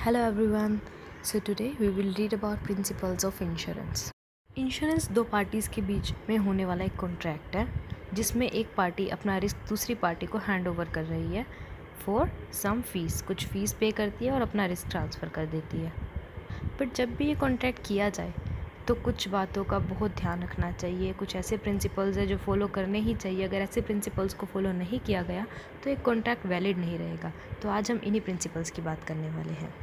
Hello everyone. So today we will read about principles of insurance. Insurance दो parties के बीच में होने वाला एक कॉन्ट्रैक्ट है जिसमें एक पार्टी अपना रिस्क दूसरी पार्टी को हैंड ओवर कर रही है फॉर सम फीस, कुछ फ़ीस पे करती है और अपना रिस्क ट्रांसफ़र कर देती है। बट जब भी ये कॉन्ट्रैक्ट किया जाए तो कुछ बातों का बहुत ध्यान रखना चाहिए। कुछ ऐसे प्रिंसिपल्स है जो फॉलो करने ही चाहिए। अगर ऐसे प्रिंसिपल्स को फॉलो नहीं किया गया तो एक कॉन्ट्रैक्ट वैलिड नहीं रहेगा। तो आज हम इन्हीं प्रिंसिपल्स की बात करने वाले हैं।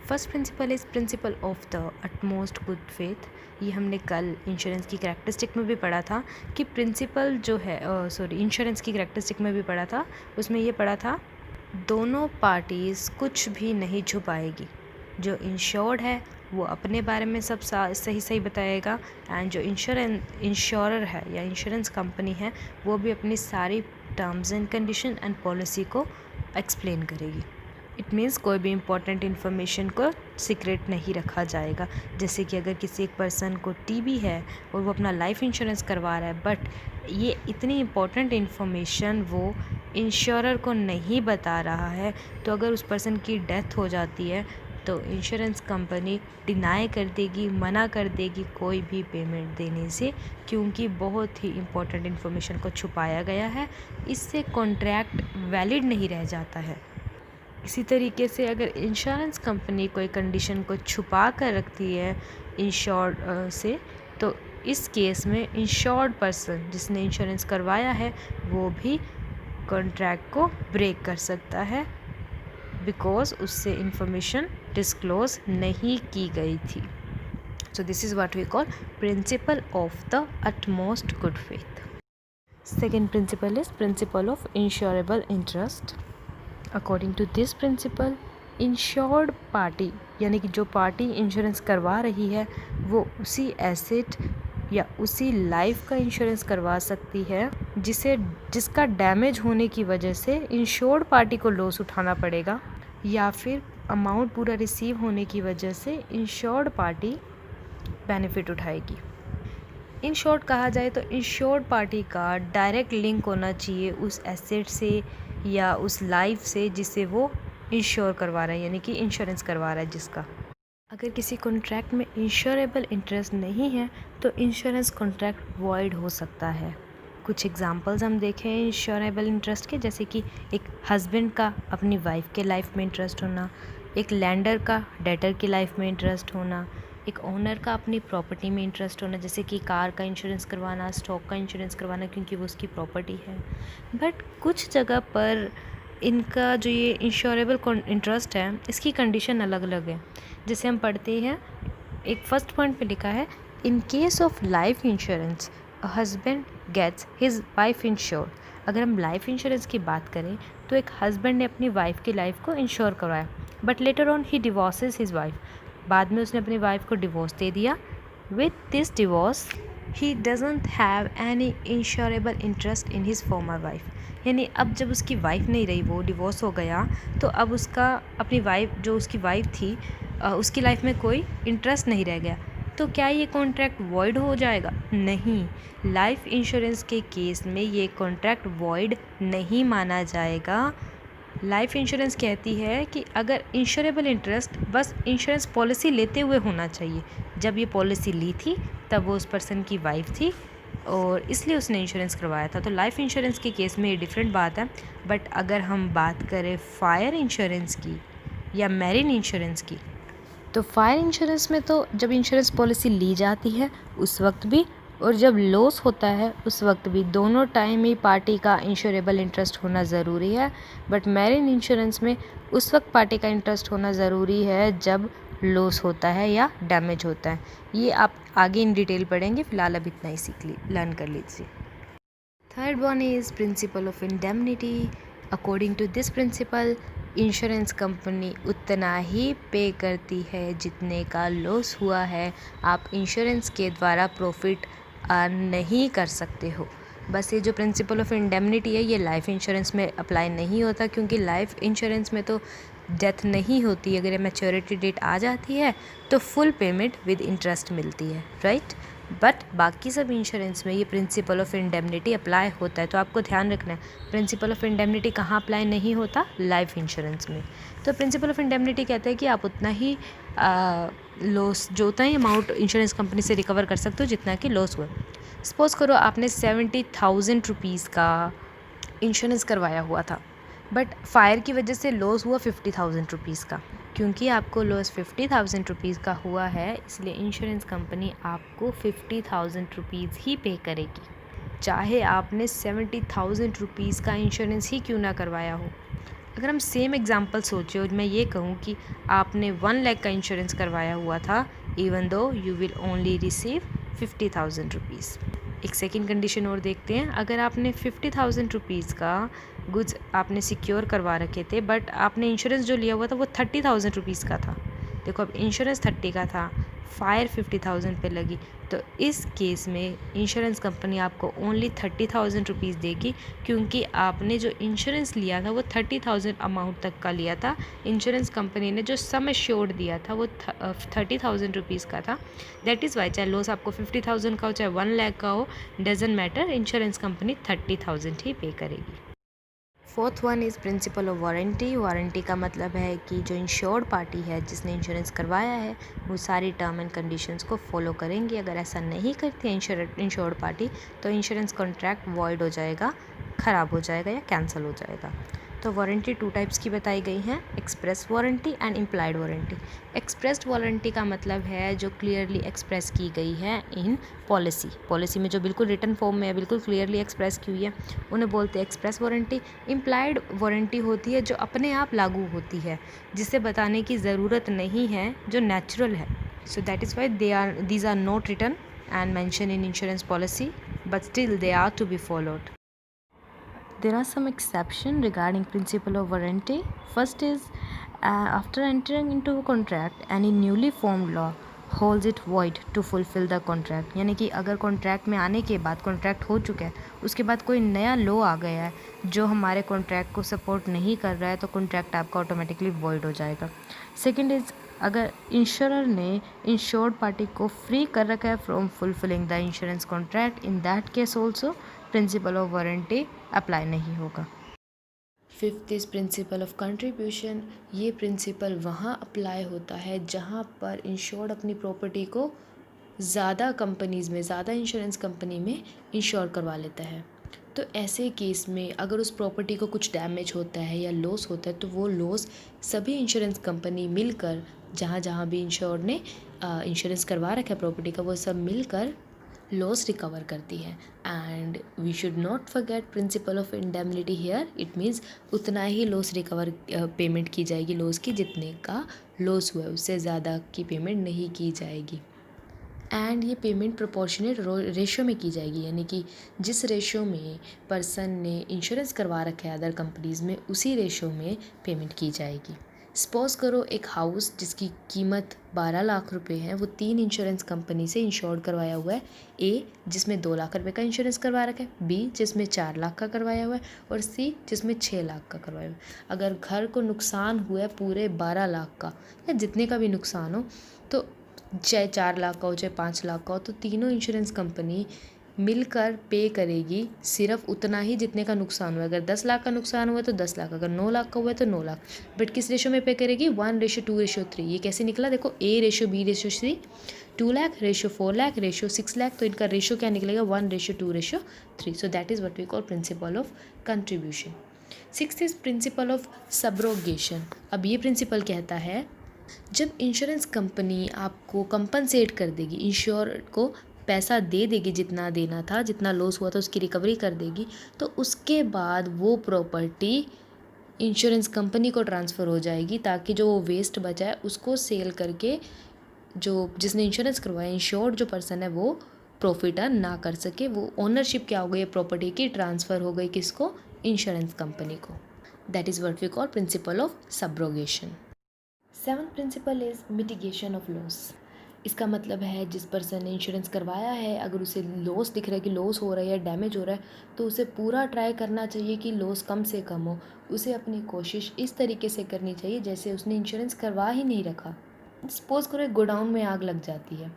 First principle is principle of the utmost good faith. ये हमने कल इंश्योरेंस की करैक्टरिस्टिक में भी पढ़ा था कि प्रिंसिपल जो है इंश्योरेंस की करैक्टरिस्टिक में भी पढ़ा था। उसमें ये पढ़ा था दोनों पार्टीज़ कुछ भी नहीं छुपाएगी। जो इंश्योर्ड है वो अपने बारे में सब सही सही बताएगा एंड जो इंश्योरर है या इंश्योरेंस कंपनी है वो भी अपनी सारी terms and condition and policy को एक्सप्लेन करेगी। इट मीन्स कोई भी इम्पॉर्टेंट इन्फॉर्मेशन को सीक्रेट नहीं रखा जाएगा। जैसे कि अगर किसी एक पर्सन को टीबी है और वो अपना लाइफ इंश्योरेंस करवा रहा है बट ये इतनी इम्पॉर्टेंट इन्फॉर्मेशन वो इंश्योरर को नहीं बता रहा है, तो अगर उस पर्सन की डेथ हो जाती है तो इंश्योरेंस कंपनी डिनाई कर देगी, मना कर देगी कोई भी पेमेंट देने से, क्योंकि बहुत ही इम्पोर्टेंट इन्फॉर्मेशन को छुपाया गया है। इससे कॉन्ट्रैक्ट वैलिड नहीं रह जाता है। इसी तरीके से अगर इंश्योरेंस कंपनी कोई कंडीशन को छुपा कर रखती है इंश्योर्ड से, तो इस केस में इंश्योर्ड पर्सन जिसने इंश्योरेंस करवाया है वो भी कॉन्ट्रैक्ट को ब्रेक कर सकता है बिकॉज उससे इंफॉर्मेशन डिस्क्लोज नहीं की गई थी। So this is what we call principle of the utmost good faith. Second principle is principle of insurable interest. According to this principle insured party यानी कि जो पार्टी इंश्योरेंस करवा रही है वो उसी एसेट या उसी लाइफ का इंश्योरेंस करवा सकती है जिसका डैमेज होने की वजह से इंश्योर्ड पार्टी को लॉस उठाना पड़ेगा, या फिर अमाउंट पूरा रिसीव होने की वजह से इंश्योर्ड पार्टी बेनिफिट उठाएगी। इन शॉर्ट कहा जाए तो इंश्योर्ड पार्टी का डायरेक्ट लिंक होना चाहिए उस एसेट से या उस लाइफ से जिसे वो इंश्योर करवा रहा है यानी कि इंश्योरेंस करवा रहा है जिसका। अगर किसी कॉन्ट्रैक्ट में इंश्योरेबल इंटरेस्ट नहीं है तो इंश्योरेंस कॉन्ट्रैक्ट वॉइड हो सकता है। कुछ एग्जांपल्स हम देखें इंश्योरेबल इंटरेस्ट के, जैसे कि एक हस्बैंड का अपनी वाइफ के लाइफ में इंटरेस्ट होना, एक लैंडर का डेटर की लाइफ में इंटरेस्ट होना, एक ओनर का अपनी प्रॉपर्टी में इंटरेस्ट होना, जैसे कि कार का इंश्योरेंस करवाना, स्टॉक का इंश्योरेंस करवाना क्योंकि वो उसकी प्रॉपर्टी है। बट कुछ जगह पर इनका जो ये इंश्योरेबल इंटरेस्ट है इसकी कंडीशन अलग अलग है। जैसे हम पढ़ते हैं एक फर्स्ट पॉइंट पे लिखा है in case of life insurance a husband gets his wife insured. अगर हम लाइफ इंश्योरेंस की बात करें तो एक हस्बैंड ने अपनी वाइफ की लाइफ को इंश्योर करवाया but later on he divorces his wife. बाद में उसने अपनी वाइफ को डिवोर्स दे दिया। With this divorce he doesn't have any insurable interest in his farmer wife. यानी अब जब उसकी वाइफ नहीं रही, वो डिवोर्स हो गया, तो अब उसका अपनी वाइफ जो उसकी वाइफ थी उसकी लाइफ में कोई इंटरेस्ट नहीं रह गया। तो क्या ये कॉन्ट्रैक्ट वॉइड हो जाएगा? नहीं, लाइफ इंश्योरेंस के केस में ये कॉन्ट्रैक्ट वॉइड नहीं माना जाएगा। लाइफ इंश्योरेंस कहती है कि अगर इंश्योरेबल इंटरेस्ट बस इंश्योरेंस पॉलिसी लेते हुए होना चाहिए। जब ये पॉलिसी ली थी तब वो उस पर्सन की वाइफ थी और इसलिए उसने इंश्योरेंस करवाया था। तो लाइफ इंश्योरेंस के केस में ये डिफरेंट बात है। बट अगर हम बात करें फायर इंश्योरेंस की या मैरीन इंश्योरेंस की, तो फायर इंश्योरेंस में तो जब इंश्योरेंस पॉलिसी ली जाती है उस वक्त भी और जब लॉस होता है उस वक्त भी, दोनों टाइम ही पार्टी का इंश्योरेबल इंटरेस्ट होना ज़रूरी है। बट मैरीन इंश्योरेंस में उस वक्त पार्टी का इंटरेस्ट होना ज़रूरी है जब लॉस होता है या डैमेज होता है। ये आप आगे इन डिटेल पढ़ेंगे, फ़िलहाल अब इतना ही लर्न कर लीजिए। Third one is principle of indemnity. According to this principle insurance company उतना ही पे करती है जितने का लॉस हुआ है। आप इंश्योरेंस के द्वारा प्रॉफिट अर्न नहीं कर सकते हो। बस ये जो प्रिंसिपल ऑफ इंडेमनिटी है ये लाइफ इंश्योरेंस में अप्लाई नहीं होता, क्योंकि लाइफ इंश्योरेंस में तो डेथ नहीं होती। अगर मैच्योरिटी डेट आ जाती है तो फुल पेमेंट विद इंटरेस्ट मिलती है, राइट। बट बाकी सब इंश्योरेंस में ये प्रिंसिपल ऑफ इंडेमनिटी अप्लाई होता है। तो आपको ध्यान रखना है प्रिंसिपल ऑफ इंडेमनिटी कहाँ अप्लाई नहीं होता, लाइफ इंश्योरेंस में। तो प्रिंसिपल ऑफ इंडेमनिटी कहता है कि आप उतना ही लॉस जो उतना ही अमाउंट इंश्योरेंस कंपनी से रिकवर कर सकते हो जितना कि लॉस हुआ। सपोज़ करो आपने 70,000 रुपीज़ का इंश्योरेंस करवाया हुआ था, बट फायर की वजह से लॉस हुआ 50,000 रुपीज़ का। क्योंकि आपको लॉस 50,000 रुपीज़ का हुआ है, इसलिए इंश्योरेंस कंपनी आपको 50,000 रुपीज़ ही पे करेगी, चाहे आपने 70,000 रुपीज़ का इंश्योरेंस ही क्यों ना करवाया हो। अगर हम सेम एग्जांपल सोचें और मैं ये कहूँ कि आपने 1 लाख का इंश्योरेंस करवाया हुआ था, even though you will only receive 50,000 rupees. एक सेकेंड कंडीशन और देखते हैं। अगर आपने 50,000 रुपीज़ का गुड्स आपने सिक्योर करवा रखे थे, बट आपने इंश्योरेंस जो लिया हुआ था वो 30,000 रुपीज़ का था। देखो अब इंश्योरेंस 30 का था, फायर 50,000 पे लगी, तो इस केस में इंश्योरेंस कंपनी आपको ओनली 30,000 रुपीज़ देगी, क्योंकि आपने जो इंश्योरेंस लिया था वो 30,000 अमाउंट तक का लिया था। इंश्योरेंस कंपनी ने जो सम एश्योर्ड दिया था वो 30,000 रुपीज़ का था। दैट इज़ वाई चाहे लॉस आपको 50,000 का हो चाहे 1 लाख का हो, डजेंट मैटर, इंश्योरेंस कंपनी 30,000 ही पे करेगी। Fourth one is principle of warranty. Warranty का मतलब है कि जो इंश्योर्ड पार्टी है जिसने इंश्योरेंस करवाया है वो सारी टर्म एंड कंडीशंस को फॉलो करेंगी। अगर ऐसा नहीं करती है इंश्योर्ड पार्टी तो इंश्योरेंस कॉन्ट्रैक्ट वॉइड हो जाएगा, ख़राब हो जाएगा या कैंसिल हो जाएगा। तो वारंटी 2 टाइप्स की बताई गई हैं, express warranty and implied warranty. Expressed warranty का मतलब है जो क्लियरली एक्सप्रेस की गई है इन पॉलिसी में जो बिल्कुल रिटन फॉर्म में है, बिल्कुल क्लियरली एक्सप्रेस की हुई है, उन्हें बोलते हैं एक्सप्रेस वारंटी। इम्प्लाइड वारंटी होती है जो अपने आप लागू होती है, जिसे बताने की ज़रूरत नहीं है, जो नेचुरल है। So that is why these are not written and mentioned in insurance policy, but still they are to be followed. There are some exceptions regarding principle of warranty. First is after entering into a contract, any newly formed law holds it void to fulfill the contract. यानी कि अगर contract में आने के बाद, contract हो चुका है, उसके बाद कोई नया लॉ आ गया है जो हमारे कॉन्ट्रैक्ट को सपोर्ट नहीं कर रहा है, तो कॉन्ट्रैक्ट आपका ऑटोमेटिकली वॉइड हो जाएगा। सेकेंड इज़ अगर इंश्योरर ने इंश्योर्ड पार्टी को फ्री कर रखा है from fulfilling the insurance contract, in that case also principle of warranty apply नहीं होगा। Fifth is principle of contribution. ये प्रिंसिपल वहाँ अप्लाई होता है जहाँ पर इंश्योर्ड अपनी प्रॉपर्टी को ज़्यादा कंपनीज़ में, ज़्यादा इंश्योरेंस कंपनी में इंश्योर करवा लेता है। तो ऐसे केस में अगर उस प्रॉपर्टी को कुछ डैमेज होता है या लॉस होता है, तो वो लॉस सभी इंश्योरेंस कंपनी मिलकर, जहाँ जहाँ भी इंश्योर्ड ने इंश्योरेंस करवा रखा है प्रॉपर्टी का, वो सब मिलकर लॉस रिकवर करती है। And we should not forget principle of indemnity here. It means उतना ही लॉस रिकवर पेमेंट की जाएगी लॉस की, जितने का लॉस हुआ है, उससे ज़्यादा की पेमेंट नहीं की जाएगी। एंड ये पेमेंट प्रोपोर्शनेट रेशो में की जाएगी, यानी कि जिस रेशो में पर्सन ने इंश्योरेंस करवा रखा है अदर कंपनीज़ में, उसी रेशो में पेमेंट की जाएगी। सपोज़ करो एक हाउस जिसकी कीमत 12 लाख रुपए है, वो 3 इंश्योरेंस कंपनी से इंश्योर्ड करवाया हुआ है। ए जिसमें 2 लाख रुपए का इंश्योरेंस करवा रखा है, बी जिसमें 4 लाख का करवाया हुआ है, और सी जिसमें 6 लाख का करवाया हुआ है। अगर घर को नुकसान हुआ है पूरे 12 लाख का, या जितने का भी नुकसान हो, तो चाहे 4 लाख का हो चाहे 5 लाख का हो, तो तीनों इंश्योरेंस कंपनी मिलकर पे करेगी सिर्फ उतना ही जितने का नुकसान हुआ है। अगर 10 लाख का नुकसान हुआ है तो 10 लाख, अगर 9 लाख का हुआ है तो 9 लाख। बट किस रेशो में पे करेगी? 1:2:3। ये कैसे निकला? देखो, A:B:C, 2 lakh ratio 4 lakh ratio 6 lakh, तो इनका रेशो क्या निकलेगा? 1:2:3। So that is what we call principle of contribution. Sixth is principle of subrogation. अब ये प्रिंसिपल कहता है जब इंश्योरेंस कंपनी आपको कंपनसेट कर देगी, इंश्योर को पैसा दे देगी, जितना देना था, जितना लॉस हुआ था उसकी रिकवरी कर देगी, तो उसके बाद वो प्रॉपर्टी इंश्योरेंस कंपनी को ट्रांसफ़र हो जाएगी, ताकि जो वो वेस्ट बचा है उसको सेल करके जो जिसने इंश्योरेंस करवाया, इंश्योर्ड जो पर्सन है, वो प्रॉफिट अर्न ना कर सके। वो ओनरशिप क्या हो गई, प्रॉपर्टी की ट्रांसफ़र हो गई किसको? इंश्योरेंस कंपनी को। That is what we call principle of subrogation. Seventh principle is mitigation of loss. इसका मतलब है जिस पर्सन ने इंश्योरेंस करवाया है, अगर उसे लॉस दिख रहा है कि लॉस हो रहा है या डैमेज हो रहा है, तो उसे पूरा ट्राई करना चाहिए कि लॉस कम से कम हो। उसे अपनी कोशिश इस तरीके से करनी चाहिए जैसे उसने इंश्योरेंस करवा ही नहीं रखा। सपोज़ करो एक गोडाउन में आग लग जाती है,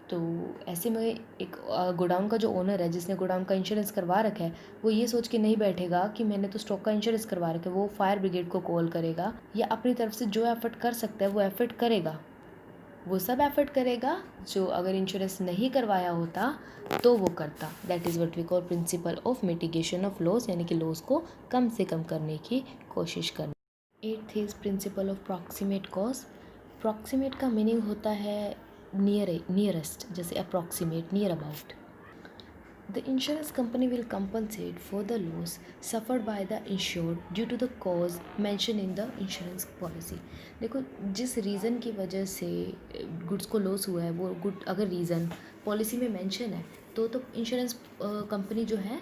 तो ऐसे में एक गोडाउन का जो ओनर है जिसने गोडाउन का इंश्योरेंस करवा रखा है, वो ये सोच के नहीं बैठेगा कि मैंने तो स्टॉक का इंश्योरेंस करवा रखा है। वो फायर ब्रिगेड को कॉल करेगा या अपनी तरफ से जो एफर्ट कर सकता है वो एफर्ट करेगा। वो सब एफर्ट करेगा जो अगर इंश्योरेंस नहीं करवाया होता तो वो करता। That is what we call principle of mitigation of loss, यानी कि लॉस को कम से कम करने की कोशिश करना। Eighth is principle of proximate cause. Proximate का मीनिंग होता है नियरेस्ट, जैसे approximate, near about. The insurance company will compensate for the loss suffered by the insured due to the cause mentioned in the insurance policy। देखो, जिस reason की वजह से goods को लॉस हुआ है वो गुड अगर रीज़न पॉलिसी में मेंशन है तो इंश्योरेंस कंपनी जो है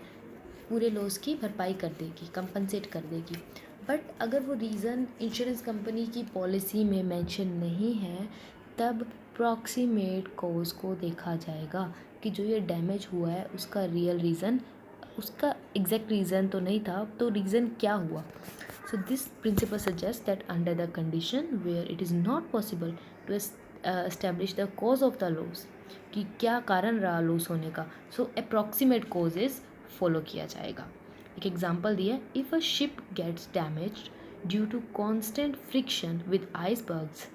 पूरे लॉस की भरपाई कर देगी, कंपनसेट कर देगी। बट अगर वो रीज़न इंश्योरेंस कंपनी की पॉलिसी में मेंशन नहीं है तब प्रॉक्सीमेट कॉज को देखा जाएगा कि जो ये डैमेज हुआ है उसका रियल रीज़न, उसका एग्जैक्ट रीज़न तो नहीं था, तो रीज़न क्या हुआ। So this principle suggest that under the condition where it is not possible to establish the cause of the loss, कि क्या कारण रहा लॉस होने का, सो अप्रॉक्सीमेट कॉजेज फॉलो किया जाएगा। एक एग्जांपल दिया, if a ship gets damage due to constant friction with icebergs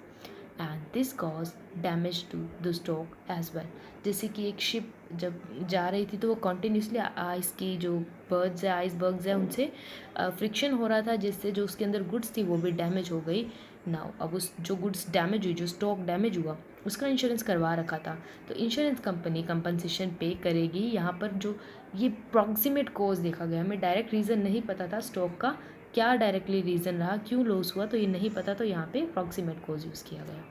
and this cause damage to the stock as well. जैसे कि एक शिप जब जा रही थी तो वो कॉन्टीन्यूसली आइस की जो बर्ड्स है, आइसबर्ग्स है, उनसे फ्रिक्शन हो रहा था, जिससे जो उसके अंदर गुड्स थी वो भी डैमेज हो गई। नाउ अब उस जो गुड्स डैमेज हुई, जो स्टॉक डैमेज हुआ, उसका इंश्योरेंस करवा रखा था तो इंश्योरेंस कंपनी कंपनसेशन पे करेगी। यहाँ पर जो ये प्रॉक्सिमेट कॉज देखा गया, हमें डायरेक्ट रीज़न नहीं पता था स्टॉक का क्या डायरेक्टली रीज़न रहा, क्यों लॉस हुआ, तो ये नहीं पता, तो यहाँ पे प्रॉक्सिमेट कॉज यूज़ किया गया।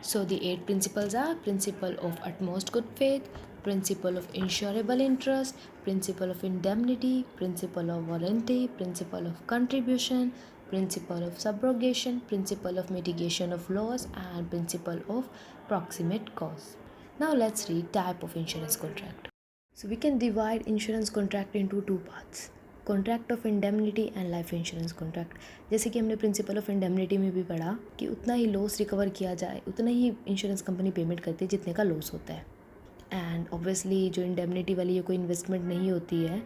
So the 8 principles are principle of utmost good faith, principle of insurable interest, principle of indemnity, principle of warranty, principle of contribution, principle of subrogation, principle of mitigation of loss, and principle of proximate cause. Now let's read type of insurance contract. So we can divide insurance contract into two parts. Contract of indemnity and life insurance contract. जैसे कि हमने principal of indemnity में भी पढ़ा कि उतना ही loss recover किया जाए, उतना ही इंश्योरेंस कंपनी पेमेंट करती है जितने का लॉस होता है। एंड ऑब्वियसली जो इंडेमनिटी वाली ये कोई इन्वेस्टमेंट नहीं होती है,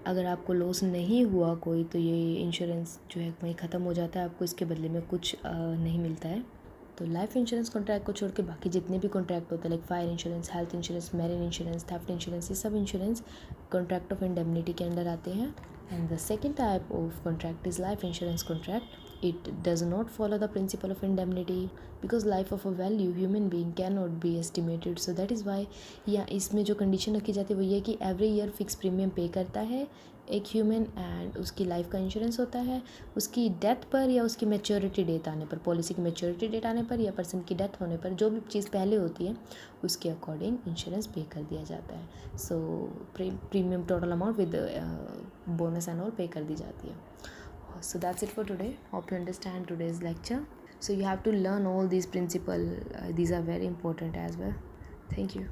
अगर आपको लॉस नहीं हुआ कोई तो ये इंश्योरेंस जो है वहीं ख़त्म हो जाता है, आपको इसके बदले में कुछ नहीं मिलता है। तो लाइफ इंश्योरेंस कॉन्ट्रैक्ट को छोड़ के बाकी जितने भी कॉन्ट्रैक्ट होते हैं like fire insurance, health insurance, marine insurance, theft insurance, ये सब इंश्योरेंस कॉन्ट्रैक्ट ऑफ इंडेमनिटी के अंडर आते हैं। And the second type of contract is life insurance contract. It does not follow the principle of indemnity because life of a value human being cannot be estimated. So that is why या इसमें जो condition रखी जाती है वो ये कि every year fix premium पे करता है एक ह्यूमन एंड उसकी लाइफ का इंश्योरेंस होता है। उसकी डेथ पर या उसकी मैच्योरिटी डेट आने पर, पॉलिसी की मैच्योरिटी डेट आने पर या पर्सन की डेथ होने पर, जो भी चीज़ पहले होती है उसके अकॉर्डिंग इंश्योरेंस पे कर दिया जाता है। सो premium total amount with bonus and all पे कर दी जाती है। So that's it for today. Hope you understand today's lecture. So you have to learn all these principles. These are very important as well. Thank you.